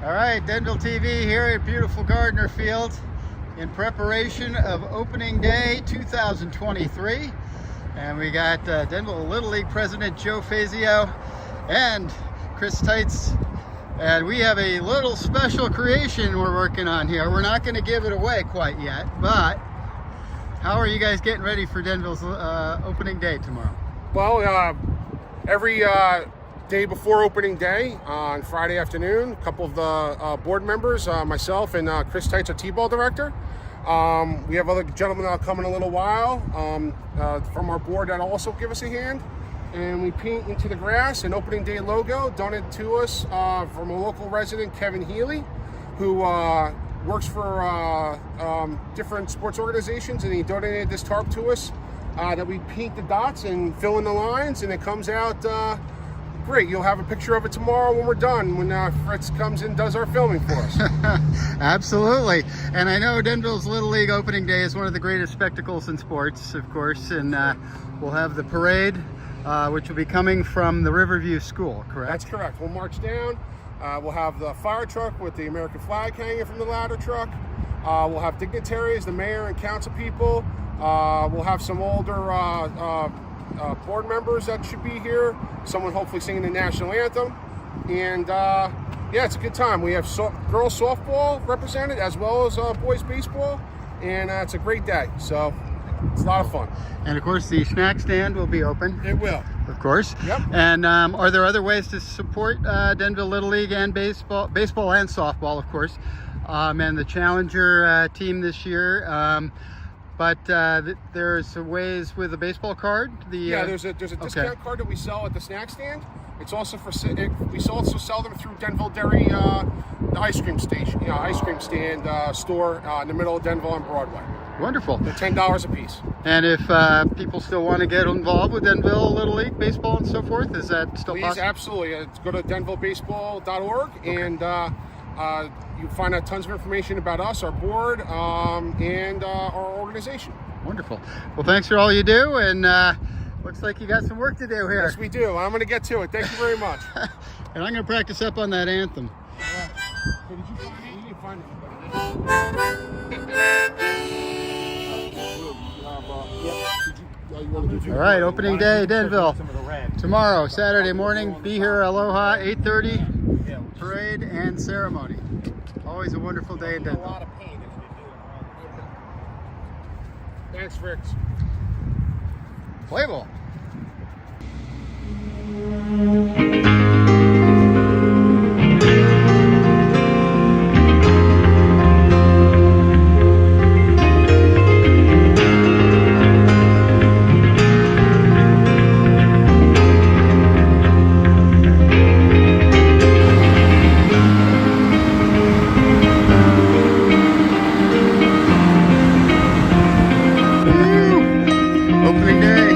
All right, Denville TV here at beautiful Gardner Field in preparation of opening day 2023. And we got Denville Little League President Joe Fazio and Chris Tights. And we have a little special creation we're working on here. We're not going to give it away quite yet, but how are you guys getting ready for Denville's opening day tomorrow? Well, every day before opening day on Friday afternoon, a couple of the board members, myself and Chris Tights, our T-ball director. We have other gentlemen that'll come in a little while from our board that also give us a hand. And we paint into the grass an opening day logo donated to us from a local resident, Kevin Healy, who works for different sports organizations, and he donated this tarp to us that we paint the dots and fill in the lines, and it comes out great. You'll have a picture of it tomorrow when we're done, when Fritz comes and does our filming for us. Absolutely. And I know Denville's Little League opening day is one of the greatest spectacles in sports, of course, and we'll have the parade, which will be coming from the Riverview School, correct? That's correct. We'll march down. We'll have the fire truck with the American flag hanging from the ladder truck. We'll have dignitaries, the mayor and council people. We'll have some older board members that should be here. Someone hopefully singing the national anthem. And yeah, it's a good time. We have girls softball represented as well as boys baseball. And it's a great day. So it's a lot of fun. And of course, the snack stand will be open. It will. Of course. Yep. And are there other ways to support Denville Little League and baseball and softball, of course, and the Challenger team this year? But there's ways with a baseball card. Yeah, there's a discount card that we sell at the snack stand. It's also we also sell them through Denville Dairy, the ice cream station, ice cream stand store in the middle of Denville on Broadway. Wonderful. They're $10 a piece. And if people still want to get involved with Denville Little League baseball and so forth, is that still possible? Please, absolutely. Go to denvillebaseball.org and you'll find out tons of information about us, our board, and our organization. Wonderful. Well, thanks for all you do, and looks like you got some work to do here. Yes, we do. I'm going to get to it. Thank you very much. And I'm going to practice up on that anthem. Hey, did you find All right, opening day, Denville. Tomorrow, Saturday morning, be here, aloha, 8:30, parade and ceremony. Always a wonderful day in Denville. Thanks, Fritz. Play ball. Opening day.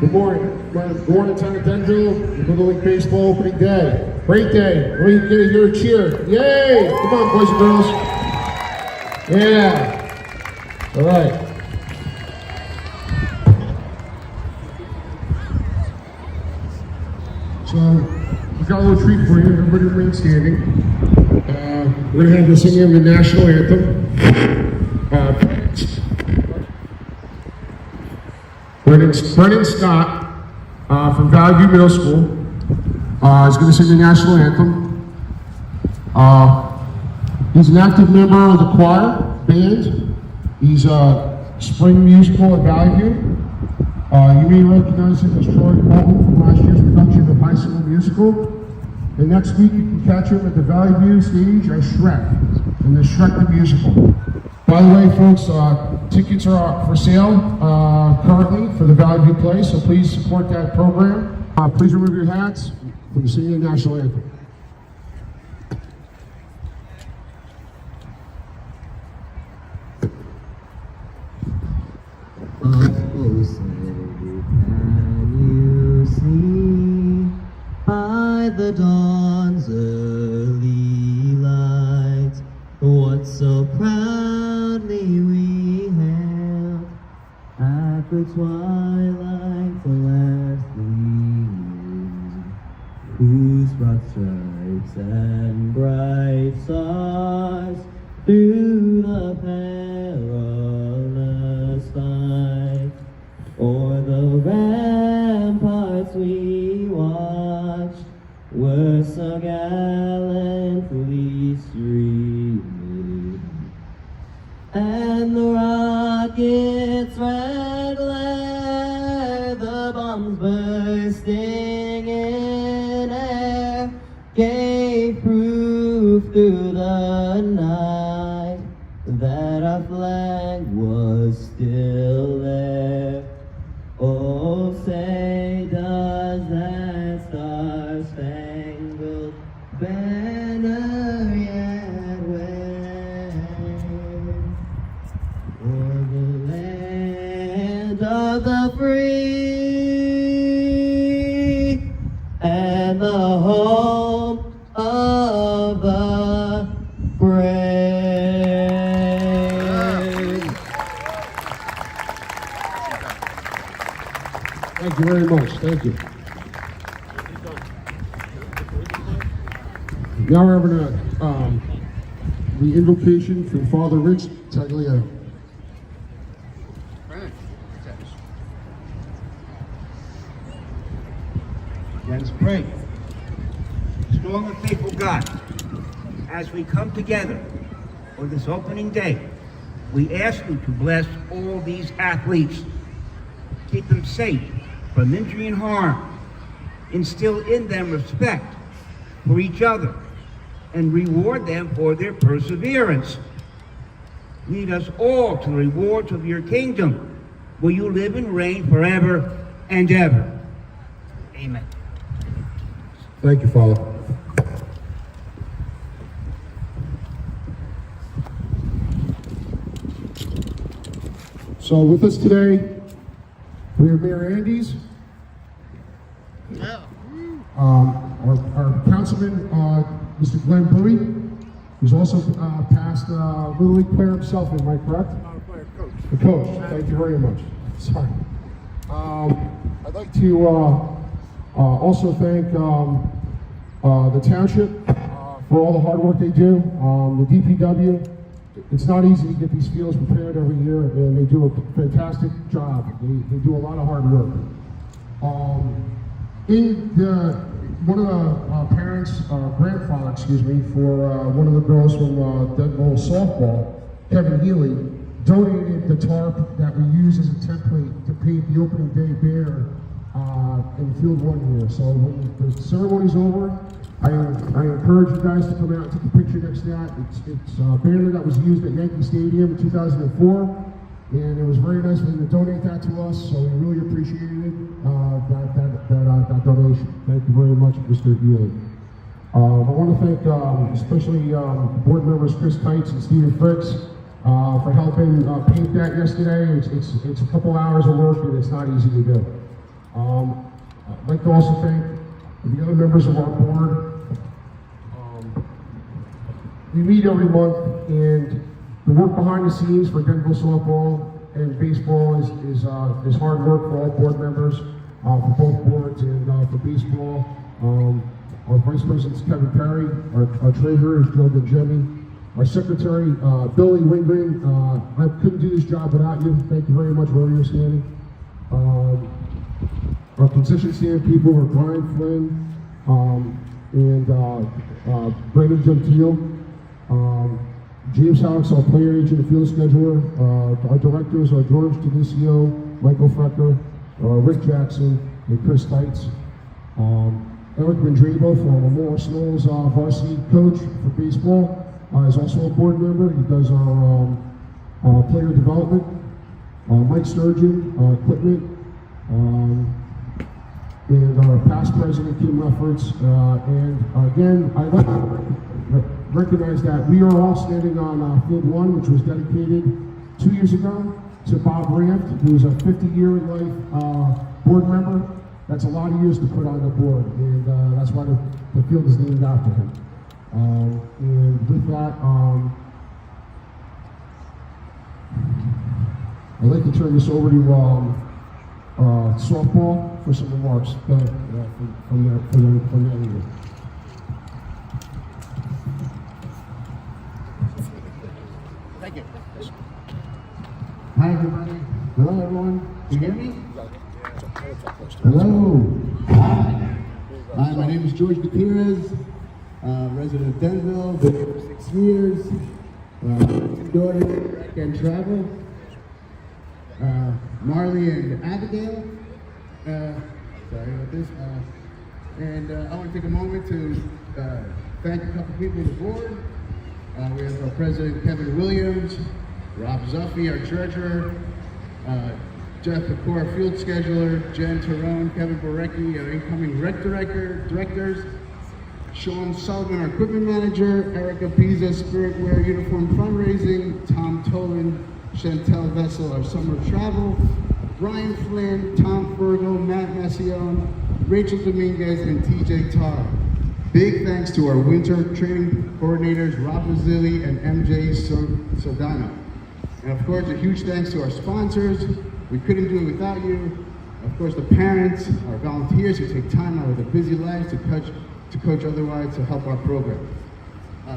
Good morning, town of Denville. Little League Baseball opening day. Great day. We can hear a cheer. Yay! Come on, boys and girls. Yeah. All right. So, we got a little treat for you. Everybody remain standing. We're going to have you singing the national anthem. Brennan Scott from Valley View Middle School is going to sing the national anthem. He's an active member of the choir band. He's a spring musical at Valley View. You may recognize him as Troy Bolton from last year's production of High School Musical. And next week you can catch him at the Valley View stage as Shrek in the Shrek the Musical. By the way, folks, tickets are for sale currently for the Valley View play, so please support that program. Please remove your hats for the singing the national anthem. Oh, say, can you see by the dawn's early light what so proudly we hailed at the twilight's last gleaming, whose broad stripes and bright stars through the perilous fight o'er the ramparts we watched were so gallantly streaming, and the rockets' red glare, the bombs bursting in air, gave proof through the night that our flag was still there. Oh, say does that star-spangled banner yet wave o'er the land of the free and the home of the brave? Thank you very much. Thank you. Now we're having the invocation from Father Rich Tagliano. Let us pray. Strong and faithful God, as we come together on this opening day, we ask you to bless all these athletes, keep them safe from injury and harm, instill in them respect for each other, and reward them for their perseverance. Lead us all to the rewards of your kingdom, where you live and reign forever and ever. Amen. Thank you, Father. So with us today, we have Mayor Andes, our councilman, Mr. Glenn Bowie, who's also past Little League player himself, am I correct? Not a player, coach. The coach, thank you very much. Sorry. I'd like to also thank the township for all the hard work they do. The DPW, it's not easy to get these fields prepared every year, and they do a fantastic job. They do a lot of hard work. One of the parents, grandfather, excuse me, for one of the girls from Denville softball, Kevin Healy, donated the tarp that we use as a template to paint the opening day banner in Field 1 here. So when the ceremony's over, I encourage you guys to come out and take a picture next to that. It's a banner that was used at Yankee Stadium in 2004, and it was very nice of them to donate that to us, so we really appreciated it, that donation. Thank you very much, Mr. Healy. I want to thank especially board members Chris Tights and Stephen Fricks for helping paint that yesterday. It's a couple hours of work, and it's not easy to do. I'd like to also thank the other members of our board. We meet every month, and the work behind the scenes for Denville softball and baseball is hard work for all board members, for both boards, and for baseball. Our vice president is Kevin Perry, our treasurer is Joe Jemmy, our secretary, Billy Wingren. I couldn't do this job without you. Thank you very much wherever you're standing. Our concession stand people are Brian Flynn and Brennan Gentile. James Howks, our player agent and field scheduler. Our directors are George Delicio, Michael Frecker, Rick Jackson, and Chris Tights. Eric Mandrebo from Memorial Snow's varsity coach for baseball is also a board member. He does our player development. Mike Sturgeon, equipment, and our past president, Kim Lefferts. And again, I'd like to recognize that we are all standing on Field 1, which was dedicated 2 years ago to Bob Ranft, who was a 50-year-in-life board member. That's a lot of years to put on the board, and that's why the field is named after him. And with that, I'd like to turn this over to softball for some remarks from that leader. Thank you. Hi, everybody. Hello, everyone. Can you hear me? Hello. Hi, my name is George Gutierrez, resident of Denville, been here for 6 years. Two daughters and travel. Marley and Abigail. Sorry about this. And I want to take a moment to thank a couple people on the board. We have our president, Kevin Williams, Rob Zuffy, our treasurer, Jeff Pecor, our field scheduler, Jen Terone, Kevin Borecki, our incoming rec directors, Sean Sullivan, our equipment manager, Erica Pisa, Spirit Wear Uniform Fundraising, Tom Tolan, Chantel Vessel, our summer travel, Brian Flynn, Tom Fergal, Matt Messione, Rachel Dominguez, and TJ Tar. Big thanks to our winter training coordinators, Rob Mazzilli and MJ Sodano. And of course, a huge thanks to our sponsors. We couldn't do it without you. Of course, the parents, our volunteers who take time out of their busy lives to coach otherwise to help our program.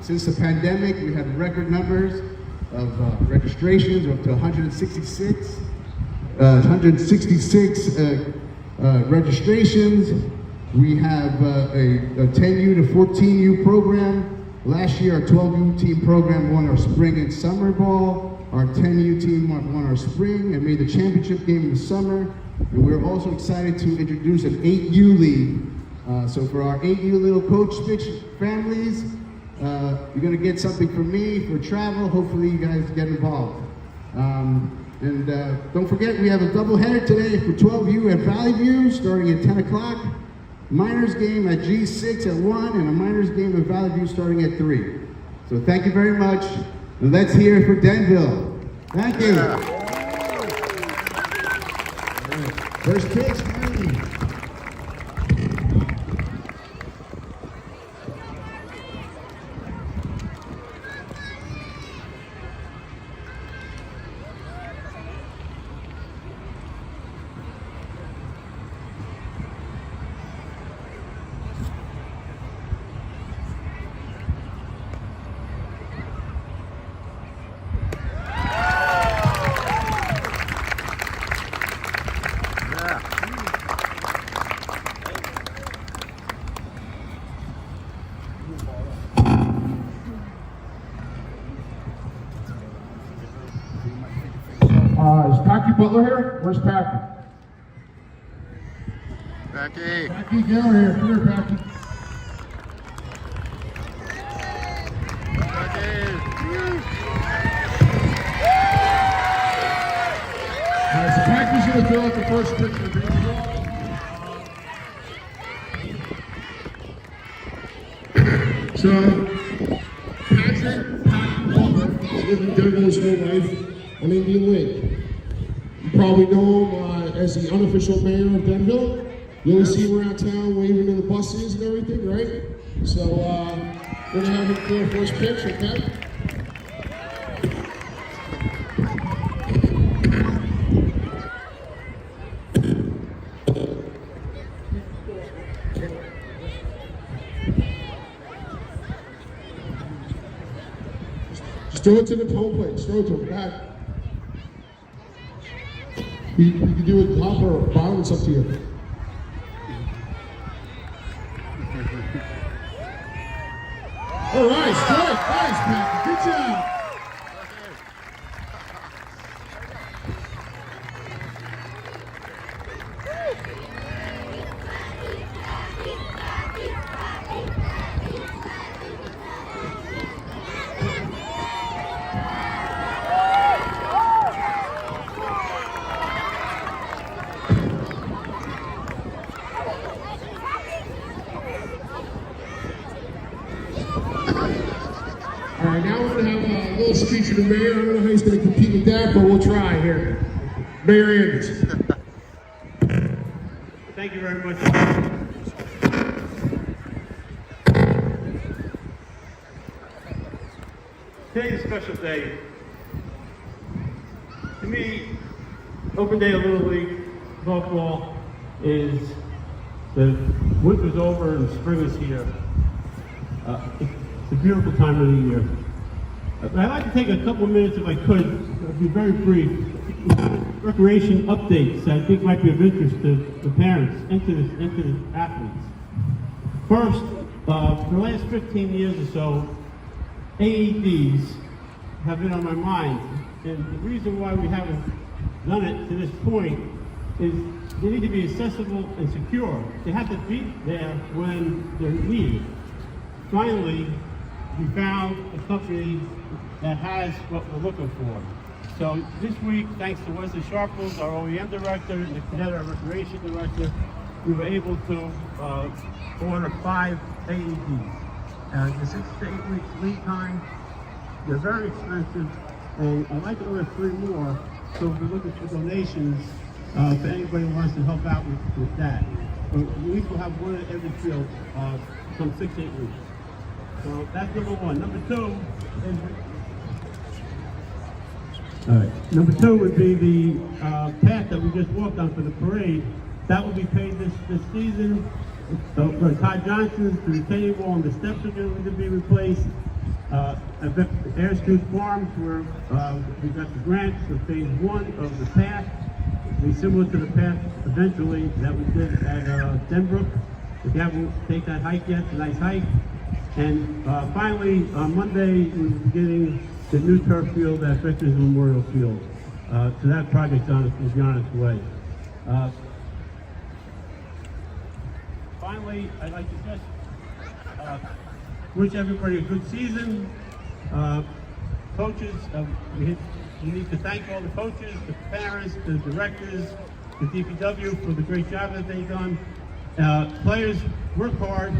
Since the pandemic, we had record numbers of registrations, up to 166 registrations. We have a 10U to 14U program. Last year, our 12U team program won our spring and summer ball. Our 10U team won our spring and made the championship game in the summer. And we're also excited to introduce an 8U league. So for our 8U little coach families, you're gonna get something from me for travel. Hopefully you guys get involved. And don't forget, we have a doubleheader today for 12U at Valley View starting at 10 o'clock. Minors game at G6 at 1 and a minors game at Valley View starting at 3. So thank you very much. And let's hear it for Denville. Thank you. First pitch, Marty. Is Packey Butler here? Where's Packey? Packey. Packey, get over here. Come here, Packey. All right, so Packey's going to throw out the first pitch of the baseball. So, Patrick Butler has lived in Denville his whole life on Indian Lake. You probably know him as the unofficial mayor of Denville. You always see him around town waving to the buses and everything, right? So we're gonna have him clear first pitch, okay? Just throw it to the home plate. Just throw it to him. Back. You can do it top or bottom. It's up to you. All right, strike. Nice, Packey. Good job. All right, now we're going to have a little speech of the mayor. I don't know how he's going to compete with that, but we'll try here. Mayor Anderson. Thank you very much. Today's a special day. To me, open day of Little League softball is the winter's over and spring is here. It's a beautiful time of the year. I'd like to take a couple of minutes, if I could, I'll be very brief. Recreation updates I think might be of interest to the parents and to the athletes. First, for the last 15 years or so, AEDs have been on my mind. And the reason why we haven't done it to this point is they need to be accessible and secure. They have to be there when they're needed. Finally, we found a company that has what we're looking for. So this week, thanks to Wesley Sharples, our OEM director, and the Cadet, our recreation director, we were able to order 5 AEDs. The 6 to 8 weeks lead time. They're very expensive, and I'd like to order 3 more. So we're looking for donations if anybody wants to help out with that. But we will have one at every field from 6 to 8 weeks. So that's number 1. Number two would be the path that we just walked on for the parade. That will be paid this season. So for Todd Johnson's, the retaining wall and the steps are going to be replaced. At Airscoot Farms, where we got the grant for phase 1 of the path. It'll be similar to the path eventually that we did at Denbrook. If you haven't taken that hike yet, it's a nice hike. And finally, on Monday, we're beginning the new turf field at Veterans Memorial Field. So that project will be on its way. Finally, I'd like to just wish everybody a good season. Coaches, we need to thank all the coaches, the parents, the directors, the DPW for the great job that they've done. Players, work hard,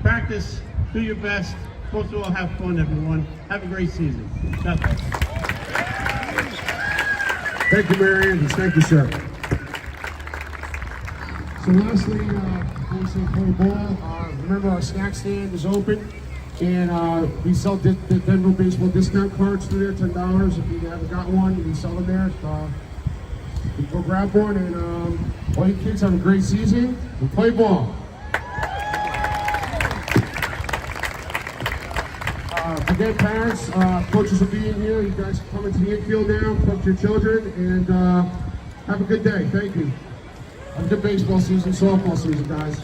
practice, do your best. Most of all, have fun, everyone. Have a great season. That's all. Thank you, Mayor Anderson. Thank you, sir. So lastly, before we say play ball, remember our snack stand is open, and we sell the Denville baseball discount cards through there, $10. If you haven't got one, we sell them there. Go grab one, and all you kids have a great season and play ball. Again, parents, coaches will be in here. You guys come into the infield now, coach your children, and have a good day. Thank you. Have a good baseball season, softball season, guys.